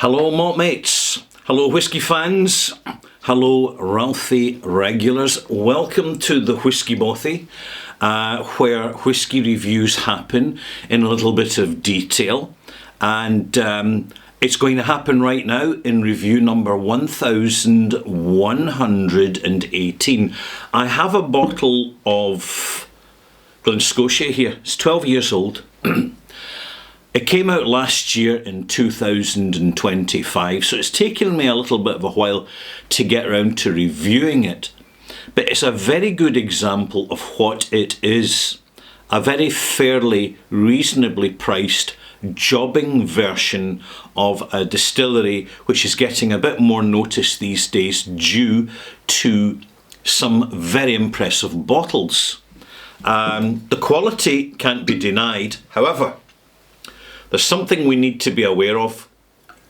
Hello malt mates, hello whisky fans, hello Ralphie regulars. Welcome to the Whisky Bothy, where whisky reviews happen in a little bit of detail, and it's going to happen right now in review number 1118. I have a bottle of Glen-Scotia here. It's 12 years old. It came out last year in 2025, so it's taken me a little bit of a while to get around to reviewing it. But it's a very good example of what it is. A very fairly, reasonably priced, jobbing version of a distillery which is getting a bit more notice these days due to some very impressive bottles. The quality can't be denied, however, there's something we need to be aware of,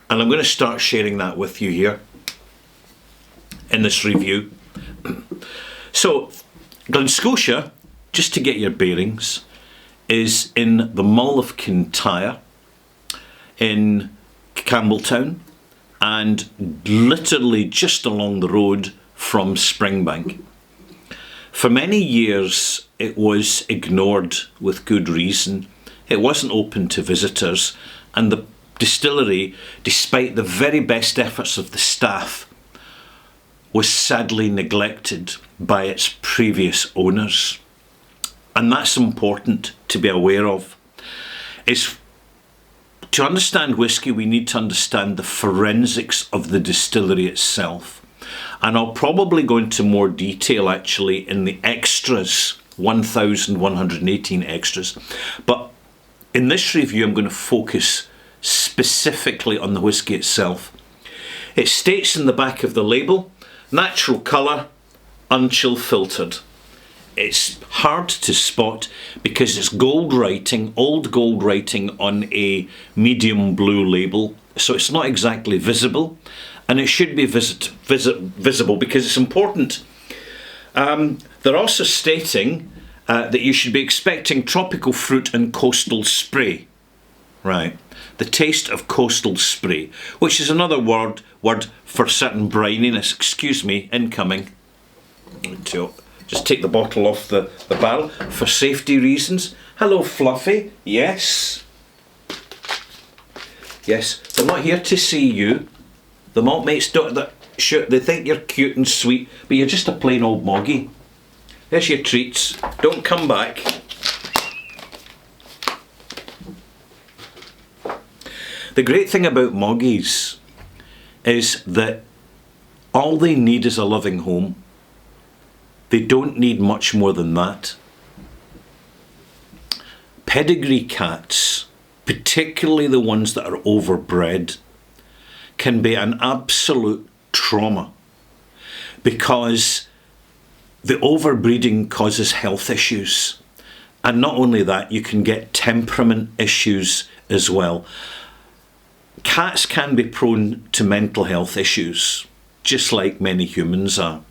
and I'm going to start sharing that with you here in this review. So, Glen-Scotia, just to get your bearings, is in the Mull of Kintyre in Campbelltown, and literally just along the road from Springbank. For many years it was ignored with good reason. It wasn't open to visitors, and the distillery, despite the very best efforts of the staff, was sadly neglected by its previous owners. And that's important to be aware of. To understand whisky, we need to understand the forensics of the distillery itself. And I'll probably go into more detail actually in the extras, 1118 extras. But in this review, I'm going to focus specifically on the whisky itself. It states in the back of the label, natural colour, unchill filtered. It's hard to spot because it's gold writing, old gold writing on a medium blue label, so it's not exactly visible, and it should be visible because it's important. They're also stating that you should be expecting tropical fruit and coastal spray. Right. The taste of coastal spray, which is another word for certain brininess. Excuse me, incoming. Just take the bottle off the barrel for safety reasons. Hello, Fluffy. Yes. Yes. They're not here to see you. The malt mates don't. They think you're cute and sweet, but you're just a plain old moggy. There's your treats. Don't come back. The great thing about moggies is that all they need is a loving home. They don't need much more than that. Pedigree cats, particularly the ones that are overbred, can be an absolute trauma because the overbreeding causes health issues. And not only that, you can get temperament issues as well. Cats can be prone to mental health issues, just like many humans are.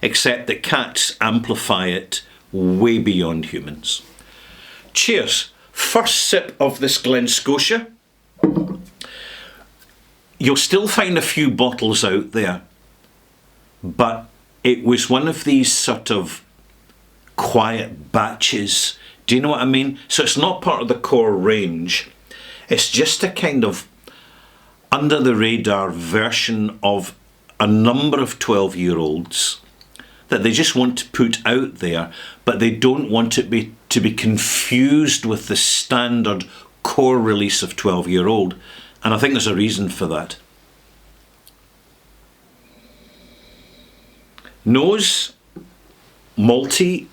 Except that cats amplify it way beyond humans. Cheers. First sip of this Glen-Scotia. You'll still find a few bottles out there, but it was one of these sort of quiet batches. Do you know what I mean? So it's not part of the core range. It's just a kind of under the radar version of a number of 12-year-olds that they just want to put out there, but they don't want it to be confused with the standard core release of 12-year-old. And I think there's a reason for that. Nose, malty,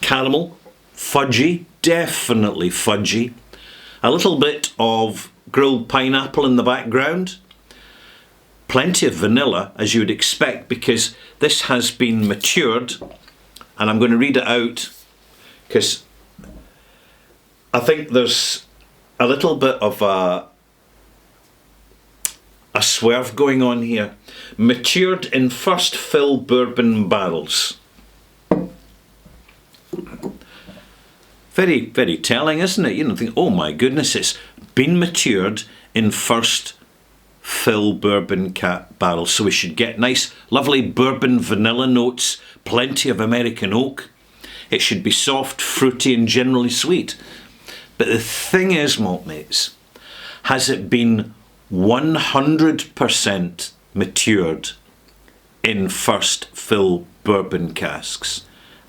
caramel, fudgy, definitely fudgy. A little bit of grilled pineapple in the background. Plenty of vanilla, as you would expect, because this has been matured. And I'm going to read it out because I think there's a little bit of a swerve going on here. Matured in first fill bourbon barrels. Very, very telling, isn't it? You know, think, oh my goodness, it's been matured in first fill bourbon barrels. So we should get nice, lovely bourbon vanilla notes, plenty of American oak. It should be soft, fruity, and generally sweet. But the thing is, malt mates, has it been 100% matured in first fill bourbon casks?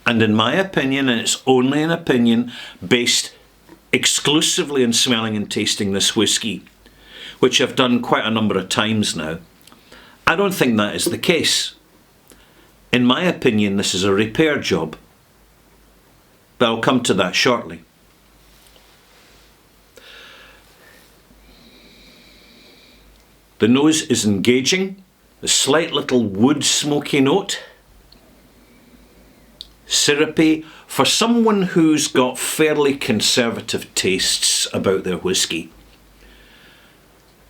And in my opinion, and it's only an opinion based exclusively on smelling and tasting this whisky, which I've done quite a number of times now, I don't think that is the case. In my opinion, this is a repair job. But I'll come to that shortly. The nose is engaging, a slight little wood smoky note, syrupy, for someone who's got fairly conservative tastes about their whisky.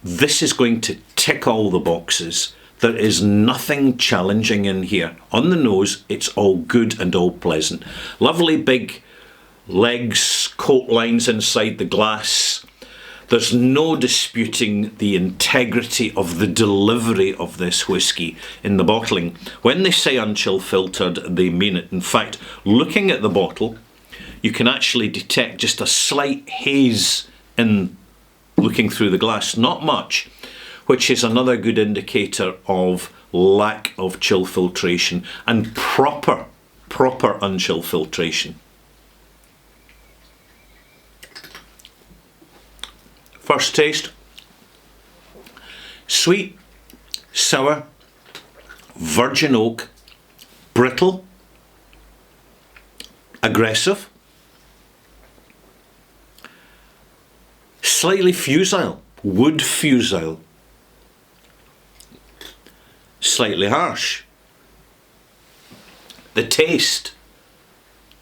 This is going to tick all the boxes. There is nothing challenging in here. On the nose, it's all good and all pleasant. Lovely big legs, coat lines inside the glass. There's no disputing the integrity of the delivery of this whisky in the bottling. When they say unchill filtered, they mean it. In fact, looking at the bottle, you can actually detect just a slight haze in looking through the glass. Not much, which is another good indicator of lack of chill filtration and proper unchill filtration. First taste, sweet, sour, virgin oak, brittle, aggressive, slightly fusile, wood fusile, slightly harsh. The taste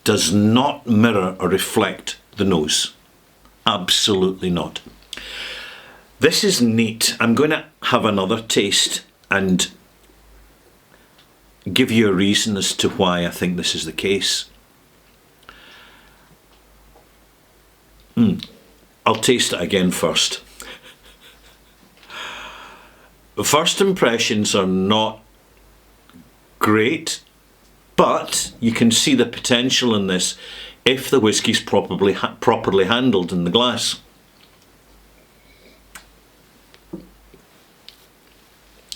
does not mirror or reflect the nose. Absolutely not. This is neat. I'm going to have another taste and give you a reason as to why I think this is the case. I'll taste it again first. The first impressions are not great, but you can see the potential in this if the whisky's properly handled in the glass.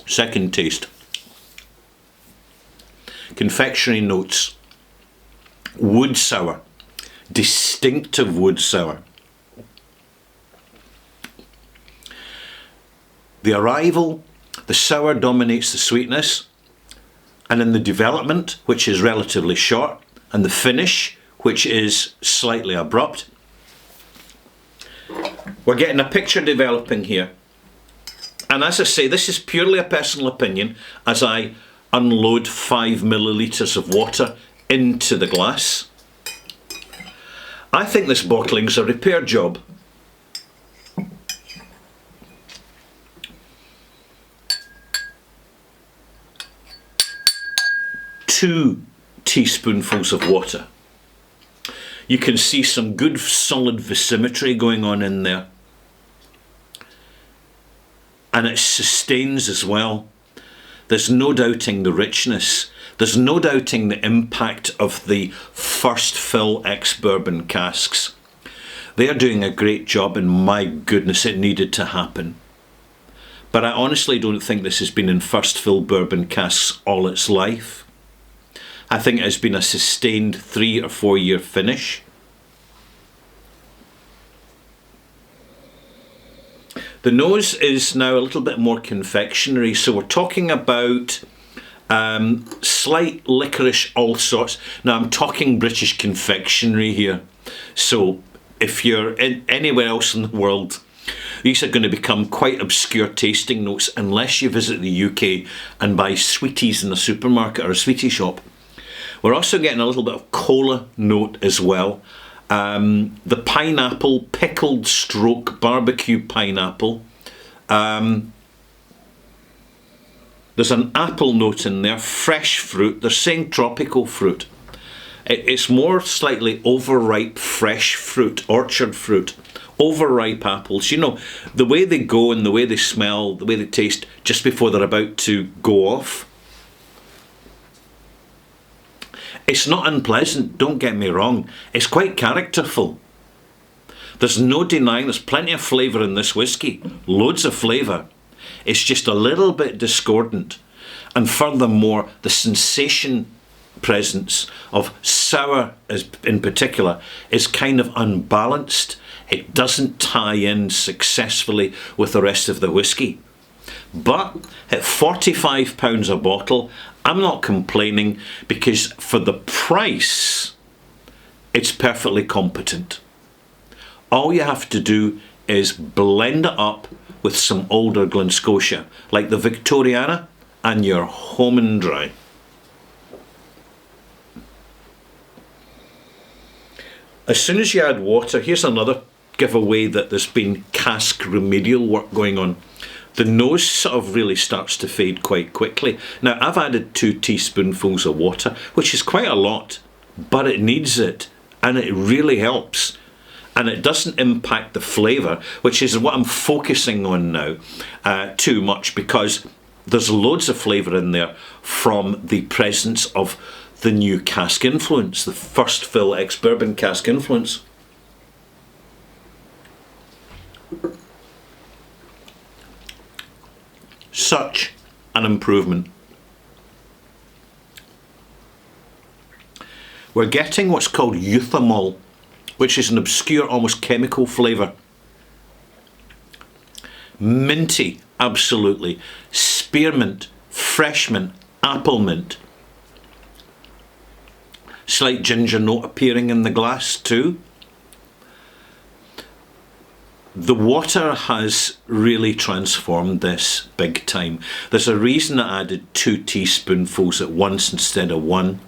Second taste. Confectionery notes. Wood sour. Distinctive wood sour. The arrival, the sour dominates the sweetness, and in the development, which is relatively short, and the finish, which is slightly abrupt, we're getting a picture developing here. And as I say, this is purely a personal opinion as I unload 5 millilitres of water into the glass. I think this bottling's a repair job. Two teaspoonfuls of water. You can see some good solid versimetry going on in there. And it sustains as well. There's no doubting the richness. There's no doubting the impact of the first fill ex-bourbon casks. They are doing a great job, and my goodness, it needed to happen. But I honestly don't think this has been in first fill bourbon casks all its life. I think it has been a sustained 3 or 4 year finish. The nose is now a little bit more confectionery, so we're talking about slight licorice, all sorts. Now I'm talking British confectionery here, so if you're anywhere else in the world, these are going to become quite obscure tasting notes unless you visit the UK and buy sweeties in a supermarket or a sweetie shop. We're also getting a little bit of cola note as well. The pineapple, pickled stroke barbecue pineapple. There's an apple note in there, fresh fruit. They're saying tropical fruit. It's more slightly overripe fresh fruit, orchard fruit, Overripe apples, you know, the way they go and the way they smell, the way they taste just before they're about to go off. It's not unpleasant, don't get me wrong. It's quite characterful. There's no denying there's plenty of flavour in this whisky. Loads of flavour. It's just a little bit discordant. And furthermore, the sensation presence of sour in particular is kind of unbalanced. It doesn't tie in successfully with the rest of the whisky. But at £45 a bottle, I'm not complaining, because for the price, it's perfectly competent. All you have to do is blend it up with some older Glen Scotia, like the Victoriana, and you're home and dry. As soon as you add water, here's another giveaway that there's been cask remedial work going on. The nose sort of really starts to fade quite quickly. Now, I've added 2 teaspoonfuls of water, which is quite a lot, but it needs it, and it really helps. And it doesn't impact the flavour, which is what I'm focusing on now, too much, because there's loads of flavour in there from the presence of the new cask influence, the first fill ex-bourbon cask influence. Such an improvement. We're getting what's called euthamol, which is an obscure, almost chemical flavour. Minty, absolutely. Spearmint, fresh mint, apple mint. Slight ginger note appearing in the glass too. The water has really transformed this big time. There's a reason I added 2 teaspoonfuls at once instead of 1.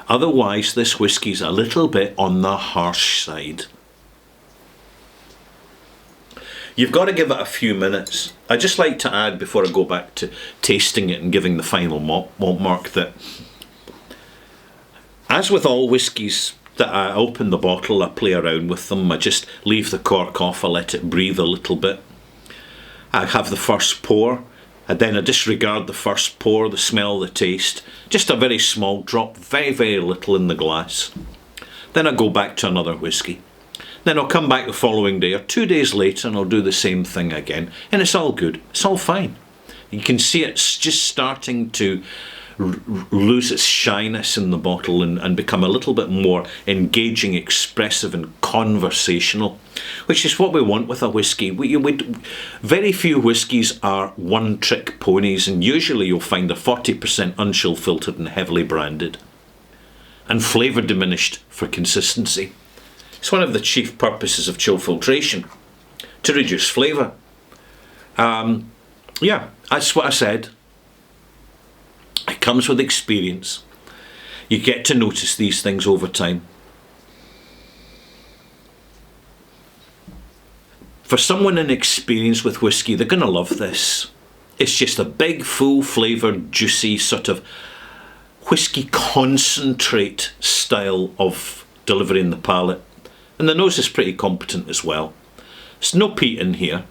Otherwise, this whisky's a little bit on the harsh side. You've got to give it a few minutes. I just like to add, before I go back to tasting it and giving the final malt mark, that as with all whiskies that I open the bottle, I play around with them, I just leave the cork off, I let it breathe a little bit. I have the first pour, and then I disregard the first pour, the smell, the taste, just a very small drop, very, very little in the glass. Then I go back to another whisky. Then I'll come back the following day or 2 days later and I'll do the same thing again, and it's all good, it's all fine. You can see it's just starting to lose its shyness in the bottle and become a little bit more engaging, expressive and conversational, which is what we want with a whisky. Very few whiskies are one-trick ponies, and usually you'll find a 40% unchill filtered and heavily branded, and flavour diminished for consistency. It's one of the chief purposes of chill filtration, to reduce flavour. Yeah, that's what I said. It comes with experience. You get to notice these things over time. For someone inexperienced with whisky, they're going to love this. It's just a big, full flavoured, juicy sort of whisky concentrate style of delivery in the palate. And the nose is pretty competent as well. There's no peat in here.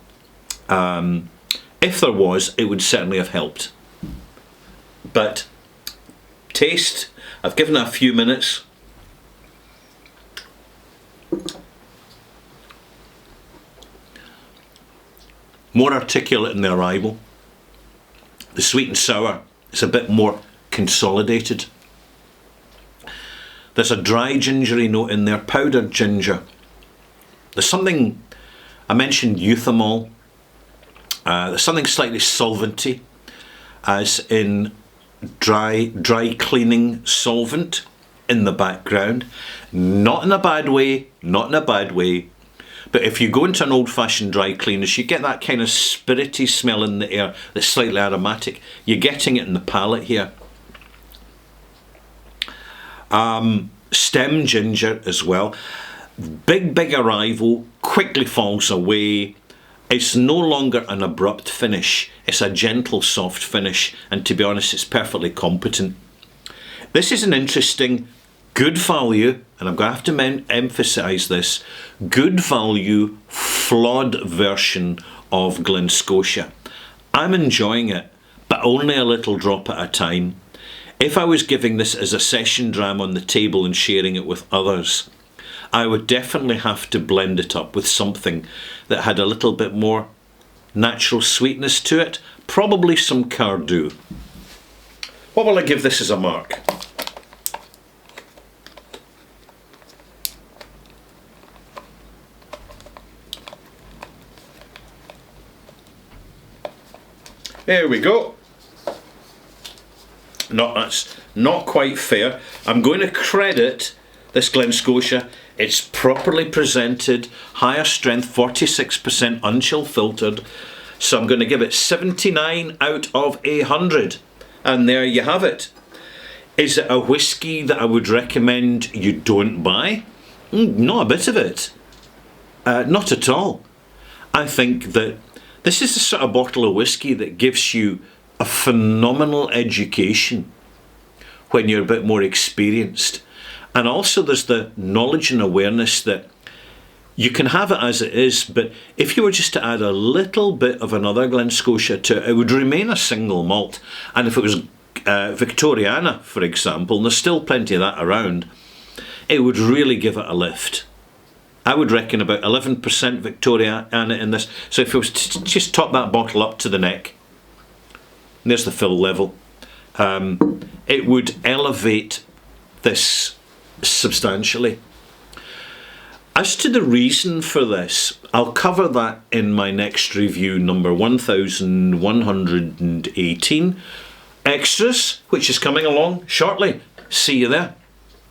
If there was, it would certainly have helped. But taste, I've given it a few minutes. More articulate in the arrival. The sweet and sour is a bit more consolidated. There's a dry gingery note in there, powdered ginger. There's something, I mentioned euthamol. There's something slightly solventy, as in dry cleaning solvent in the background. Not in a bad way, not in a bad way. But if you go into an old-fashioned dry cleaners, you get that kind of spirity smell in the air that's slightly aromatic. You're getting it in the palate here. Stem ginger as well. Big arrival, quickly falls away. It's no longer an abrupt finish. It's a gentle, soft finish. And to be honest, it's perfectly competent. This is an interesting good value, and I'm going to have to emphasise this, good value flawed version of Glen Scotia. I'm enjoying it, but only a little drop at a time. If I was giving this as a session dram on the table and sharing it with others, I would definitely have to blend it up with something that had a little bit more natural sweetness to it, probably some Cardew. What will I give this as a mark? There we go. No, that's not quite fair. I'm going to credit this Glen Scotia. It's properly presented, higher strength, 46% unchill filtered. So I'm going to give it 79 out of 100. And there you have it. Is it a whiskey that I would recommend you don't buy? Not a bit of it. Not at all. I think that this is the sort of bottle of whiskey that gives you a phenomenal education when you're a bit more experienced. And also there's the knowledge and awareness that you can have it as it is, but if you were just to add a little bit of another Glen Scotia to it, it would remain a single malt. And if it was Victoriana, for example, and there's still plenty of that around, it would really give it a lift. I would reckon about 11% Victoriana in this. So if it was to just top that bottle up to the neck, and there's the fill level, it would elevate this substantially. As to the reason for this, I'll cover that in my next review, number 1118, Extras, which is coming along shortly. See you there.